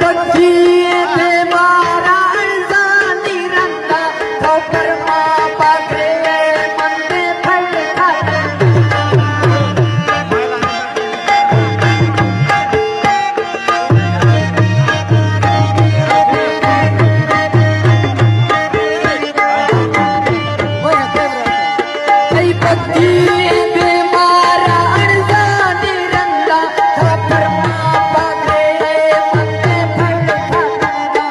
पक्षी ते मारा जानी रंगा ठोकर पाखरे मंदे फल खाता पक्षी ते मारा जानी रंगा ठोकर पाखरे मंदे फल खाता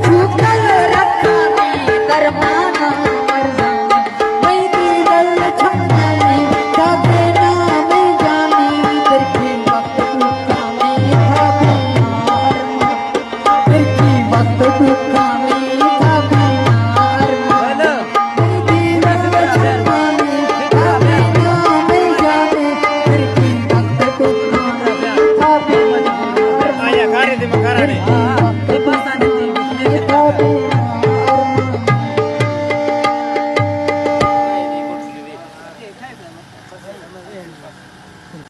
झुकल रखानी करमाना मरजानी मैं दिल छमनी जाते ना मैं जानी तेरे की वक्त दुखानी था बीमार तेरे की वक्त दुखानी था बीमार मैं दिल छमनी जाते ना मैं जानी तेरे की वक्त दुखानी था बीमार आया गाडी ते मग घराने